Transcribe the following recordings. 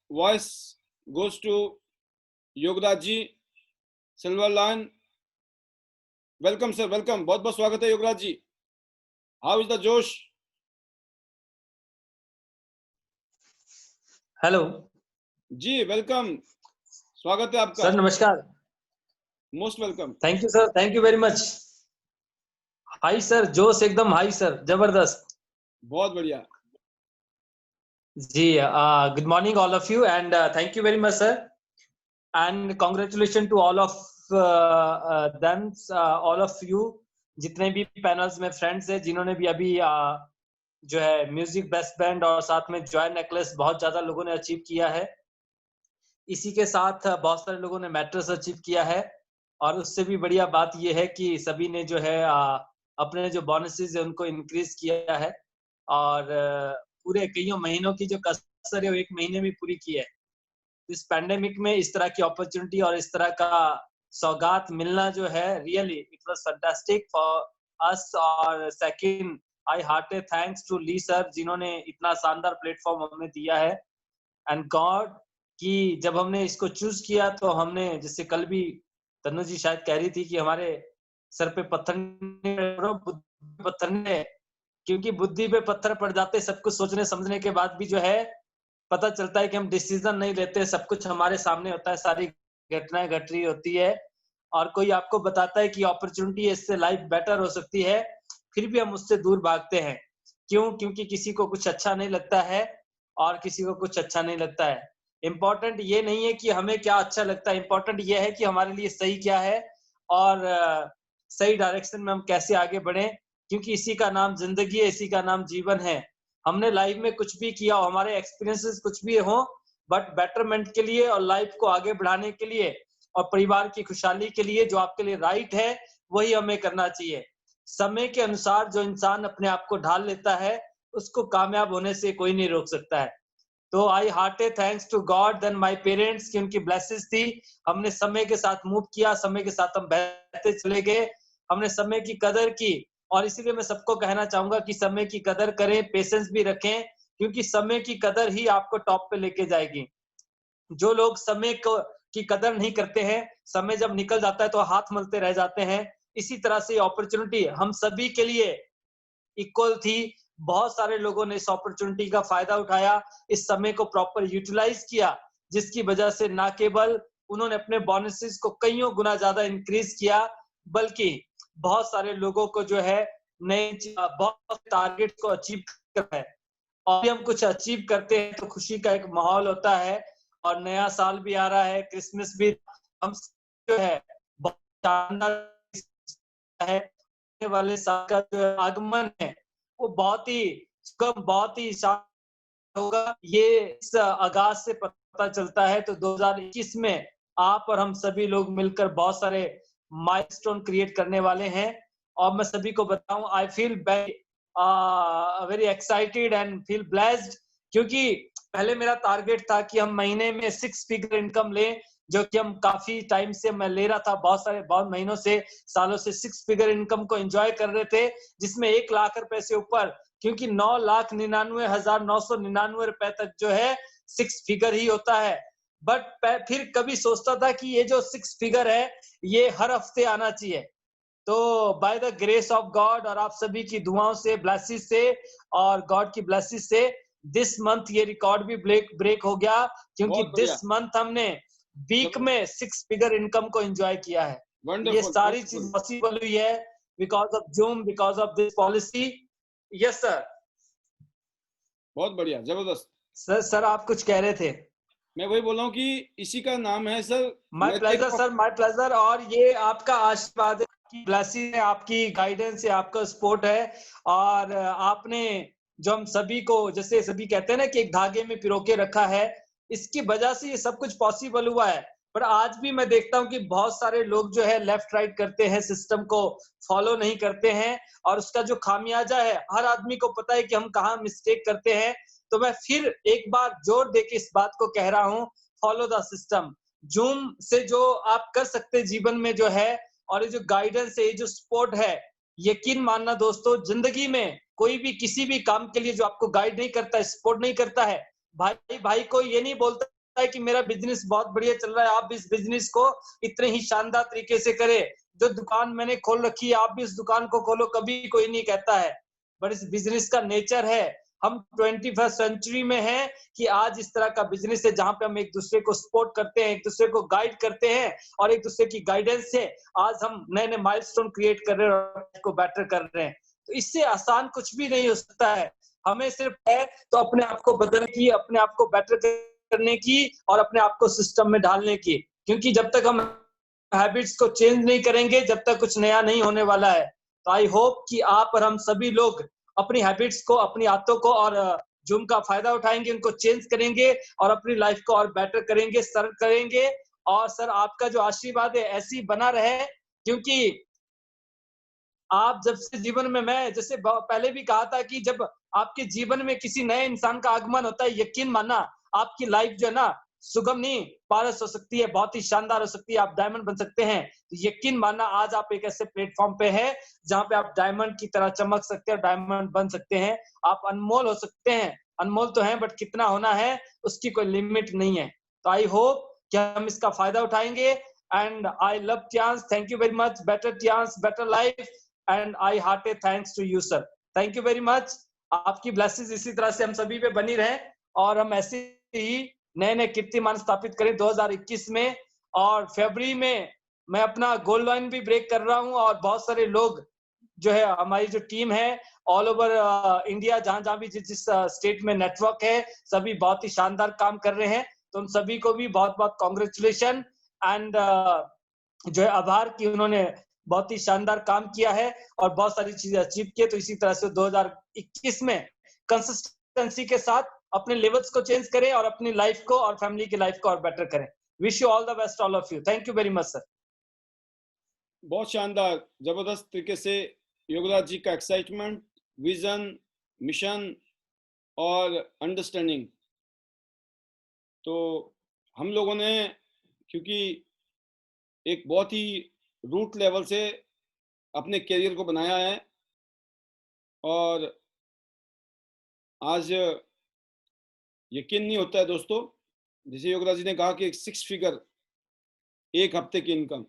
voice goes to Yograj ji, silver line. Welcome sir, welcome, बहुत बहुत स्वागत है Yograj ji. How is the जोश? हेलो जी वेलकम, स्वागत है आपका। सर, नमस्कार। Most welcome. Thank you sir, thank you very much. High sir, जोश एकदम हाई सर, जबरदस्त। बहुत बढ़िया। जी, good morning all of you and thank you very much sir and congratulation to all of them, all of you, जितने भी panels में friends हैं जिन्होंने भी अभी जो है म्यूजिक बेस्ट बैंड और साथ में जॉय नेकलेस बहुत ज्यादा लोगों ने अचीव किया है। इसी के साथ बहुत सारे लोगों ने मैट्रेस अचीव किया है और उससे भी बढ़िया बात यह है कि सभी ने जो है अपने जो बोनसेस है उनको इंक्रीज किया है और पूरे कईयों महीनों की जो कसर है वो 1 महीने में पूरी की है। इस पैंडेमिक में इस तरह की अपॉर्चुनिटी और इस तरह का सौगात मिलना जो है, really it was fantastic for us. और second, I hearted thanks to ली सर जिन्होंने इतना शानदार प्लेटफॉर्म हमें दिया है एंड गॉड कि जब हमने इसको चूज किया तो हमने, जैसे कल भी तनु जी शायद कह रही थी कि हमारे सर पे पत्थर ने, क्योंकि बुद्धि पे पत्थर पड़ जाते, सब कुछ सोचने समझने के बाद भी जो है पता चलता है कि हम डिसीजन नहीं लेते, सब कुछ हमारे सामने होता है, सारी घटनाएं घट रही होती है और कोई आपको बताता है कि अपॉर्चुनिटी है, इससे लाइफ बेटर हो सकती है, फिर भी हम उससे दूर भागते हैं। क्यों? क्योंकि किसी को कुछ अच्छा नहीं लगता है और किसी को कुछ अच्छा नहीं लगता है। इम्पोर्टेंट ये नहीं है कि हमें क्या अच्छा लगता है, इम्पोर्टेंट ये है कि हमारे लिए सही क्या है और सही डायरेक्शन में हम कैसे आगे बढ़े, क्योंकि इसी का नाम जिंदगी है, इसी का नाम जीवन है। हमने लाइफ में कुछ भी किया हो, हमारे एक्सपीरियंसेस कुछ भी हो, बट बेटरमेंट के लिए और लाइफ को आगे बढ़ाने के लिए और परिवार की खुशहाली के लिए जो आपके लिए राइट है वही हमें करना चाहिए। समय के अनुसार जो इंसान अपने आप को ढाल लेता है उसको कामयाब होने से कोई नहीं रोक सकता है। तो I hearted thanks to God then my parents की उनकी ब्लेसिंग्स थी। हमने समय के साथ मूव किया, समय के साथ हम बढ़ते चले गए, हमने समय की कदर की और इसीलिए मैं सबको कहना चाहूंगा कि समय की कदर करें, पेशेंस भी रखें, क्योंकि समय की कदर ही आपको टॉप पे लेके जाएगी। जो लोग समय को की कदर नहीं करते हैं, समय जब निकल जाता है तो हाथ मलते रह जाते हैं। इसी तरह से अपॉर्चुनिटी हम सभी के लिए इक्वल थी। बहुत सारे लोगों ने इस अपॉर्चुनिटी का फायदा उठाया, इस समय को प्रॉपर यूटिलाइज किया, जिसकी वजह से ना केवल उन्होंने अपने बोनसेस को कईयों गुना ज्यादा इंक्रीज किया, बल्कि बहुत सारे लोगों को जो है नए बहुत टारगेट को अचीव करना है। और भी हम कुछ अचीव करते हैं तो खुशी का एक माहौल होता है और नया साल भी आ रहा है, क्रिसमस भी हम जो है बहुत शानदार है। आने वाले साल का जो आगमन है वो बहुत ही सुगम, बहुत ही शानदार होगा, ये इस आगाज से पता चलता है। तो 2021 में आप और हम सभी लोग मिलकर बहुत सारे माइलस्टोन क्रिएट करने वाले हैं और मैं सभी को बताऊं, I feel very excited and feel blessed, क्योंकि पहले मेरा टारगेट था कि हम महीने में 6 फिगर इनकम लें, जो कि हम काफी टाइम से मैं ले रहा था, बहुत महीनों से, सालों से 6 फिगर इनकम को एंजॉय कर रहे थे, जिसमें 1 लाख रुपए से ऊपर, क्योंकि 9,99,999 रुपए तक जो है 6 फिगर ही होता है। बट फिर कभी सोचता था कि ये जो 6 फिगर है ये हर हफ्ते आना चाहिए। तो by the grace of God और आप सभी की दुआओं से, ब्लेसिंग से और गॉड की ब्लेसिंग से दिस मंथ ये रिकॉर्ड भी ब्रेक हो गया, क्योंकि दिस मंथ हमने वीक में 6 फिगर इनकम को एंजॉय किया है। ये सारी चीज पॉसिबल हुई है because of zoom, because of this policy. Yes sir. बहुत बढ़िया, जबरदस्त। सर आप कुछ कह रहे थे? मैं वही बोल रहा हूँ कि इसी का नाम है sir, my pleasure sir, my pleasure. और ये आपका आशीर्वाद है, आपकी ब्लेसिंग है, आपकी गाइडेंस है, आपका सपोर्ट है और आपने जो हम सभी को, जैसे सभी कहते हैं ना कि एक धागे में पिरो के रखा है, इसकी वजह से ये सब कुछ पॉसिबल हुआ है। पर आज भी मैं देखता हूँ कि बहुत सारे लोग जो है लेफ्ट राइट करते हैं, सिस्टम को फॉलो नहीं करते हैं और उसका जो खामियाजा है, हर आदमी को पता है कि हम कहाँ मिस्टेक करते हैं। तो मैं फिर एक बार जोर देके इस बात को कह रहा हूँ, फॉलो द सिस्टम। जूम से जो आप कर सकते जीवन में जो है, और ये जो गाइडेंस है, ये जो सपोर्ट है, यकीन मानना दोस्तों, जिंदगी में कोई भी किसी भी काम के लिए जो आपको गाइड नहीं करता है, सपोर्ट नहीं करता है, भाई भाई को ये नहीं बोलता है कि मेरा बिजनेस बहुत बढ़िया चल रहा है, आप भी इस बिजनेस को इतने ही शानदार तरीके से करें। जो दुकान मैंने खोल रखी है, आप भी इस दुकान को खोलो, कभी कोई नहीं कहता है। बट इस बिजनेस का नेचर है, हम 21st सेंचुरी में हैं कि आज इस तरह का बिजनेस है जहां पे हम एक दूसरे को सपोर्ट करते हैं, एक दूसरे को गाइड करते हैं, और एक दूसरे की गाइडेंस से आज हम नए नए माइलस्टोन क्रिएट कर रहे हैं और को बेटर कर रहे हैं। तो इससे आसान कुछ भी नहीं हो सकता है। हमें सिर्फ है तो अपने आप को बदलने की, अपने आप को बेटर करने की, और अपने आप को सिस्टम में ढालने की। क्योंकि जब तक हम हैबिट्स को चेंज नहीं करेंगे, जब तक कुछ नया नहीं होने वाला है। तो आई होप कि आप और हम सभी लोग अपनी हैबिट्स को, अपनी आदतों को और जो उनका फायदा उठाएंगे, उनको चेंज करेंगे और अपनी लाइफ को और बेटर करेंगे, सरल करेंगे। और सर, आपका जो आशीर्वाद है ऐसे ही बना रहे, क्योंकि आप जब से जीवन में, मैं जैसे पहले भी कहा था कि जब आपके जीवन में किसी नए इंसान का आगमन होता है, यकीन मानना आपकी लाइफ जो है ना, सुगम नहीं पारस हो सकती है, बहुत ही शानदार हो सकती है, आप डायमंड बन सकते हैं। तो यकीन मानना आज आप एक ऐसे प्लेटफॉर्म पे हैं जहां पे आप डायमंड की तरह चमक सकते हैं, डायमंड बन सकते हैं। आप अनमोल हो सकते हैं, अनमोल तो हैं, बट कितना होना है उसकी कोई लिमिट नहीं है। तो आई होप कि हम इसका फायदा उठाएंगे। एंड आई लव टियांस, thank you very much, better टियांस, better life, and I hearted thanks to you sir, thank you very much. आपकी ब्लेसिंग्स इसी तरह से हम सभी पे बनी रहे, और हम ऐसे ही नए नए कीर्तिमान स्थापित करें 2021 में। और फरवरी में मैं अपना गोल्ड लाइन भी ब्रेक कर रहा हूं, और बहुत सारे लोग जो है, हमारी जो टीम है ऑल ओवर इंडिया, जहां जहां भी जिस जिस स्टेट में नेटवर्क है, सभी बहुत ही शानदार काम कर रहे हैं। तो उन सभी को भी बहुत बहुत कॉन्ग्रेचुलेशन, एंड जो है आभार कि उन्होंने बहुत ही शानदार काम किया है और बहुत सारी चीजें अचीव की। तो इसी तरह से 2021 में कंसिस्टेंसी के साथ अपने लेवल्स को चेंज करें और अपनी लाइफ को और फैमिली की लाइफ को और बेटर करें। Wish you all the best, all of you, thank you very much sir. बहुत शानदार, जबरदस्त तरीके से योगराज जी का एक्साइटमेंट, विजन, मिशन और अंडरस्टैंडिंग। तो हम लोगों ने, क्योंकि एक बहुत ही रूट लेवल से अपने करियर को बनाया है, और आज यकीन नहीं होता है दोस्तों, जैसे योगराज जी ने कहा कि 6 फिगर एक हफ्ते की इनकम।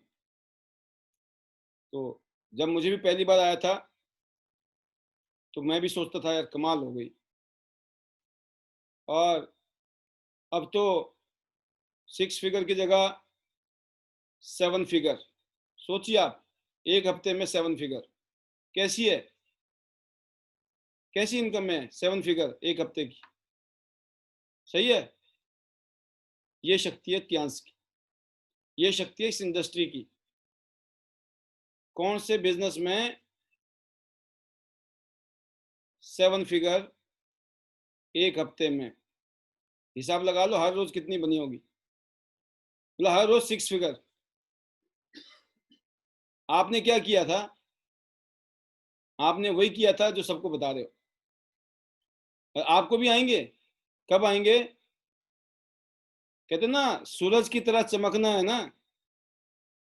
तो जब मुझे भी पहली बार आया था तो मैं भी सोचता था यार कमाल हो गई, और अब तो 6 फिगर की जगह 7 फिगर। सोचिए आप, एक हफ्ते में 7 फिगर कैसी है, कैसी इनकम है 7 फिगर एक हफ्ते की, सही है। ये शक्ति है टियांस की, ये शक्ति है इस इंडस्ट्री की। कौन से बिजनेस में 7 फिगर एक हफ्ते में, हिसाब लगा लो हर रोज कितनी बनी होगी, मतलब हर रोज 6 फिगर। आपने क्या किया था, आपने वही किया था जो सबको बता रहे हो, और आपको भी आएंगे। कब आएंगे? कहते ना सूरज की तरह चमकना है ना,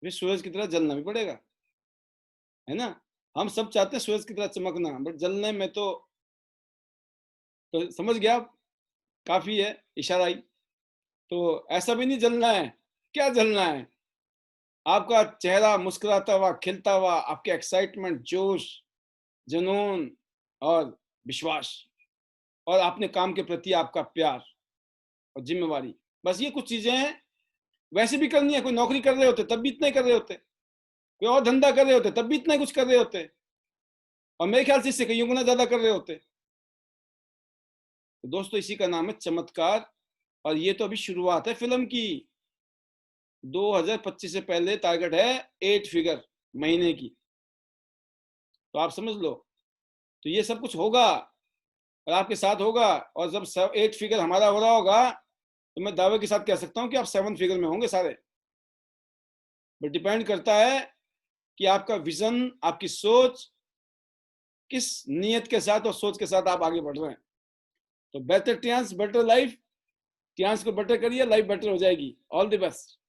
फिर सूरज की तरह जलना भी पड़ेगा, है ना। हम सब चाहते हैं सूरज की तरह चमकना, बट जलने में तो समझ गया आप, काफी है इशारा ही। तो ऐसा भी नहीं जलना है, क्या जलना है? आपका चेहरा मुस्कुराता हुआ, खिलता हुआ, आपके एक्साइटमेंट, जोश, जुनून और विश्वास, और अपने काम के प्रति आपका प्यार और जिम्मेवारी, बस ये कुछ चीजें हैं। वैसे भी करनी है, कोई नौकरी कर रहे होते तब भी इतना ही कर रहे होते, कोई और धंधा कर रहे होते तब भी इतना ही कुछ कर रहे होते, और मेरे ख्याल से इससे कईयों गुना ज्यादा कर रहे होते। तो दोस्तों इसी का नाम है चमत्कार, और ये तो अभी शुरुआत है फिल्म की। 2025 से पहले टारगेट है 8 फिगर महीने की, तो आप समझ लो। तो ये सब कुछ होगा और आपके साथ होगा, और जब 8 फिगर हमारा हो रहा होगा तो मैं दावे के साथ कह सकता हूं कि आप 7 फिगर में होंगे सारे। बट डिपेंड करता है कि आपका विजन, आपकी सोच किस नियत के साथ और सोच के साथ आप आगे बढ़ रहे हैं। तो बेटर टियांस, बेटर लाइफ, टियांस को बेटर करिए, लाइफ बेटर हो जाएगी। All the best.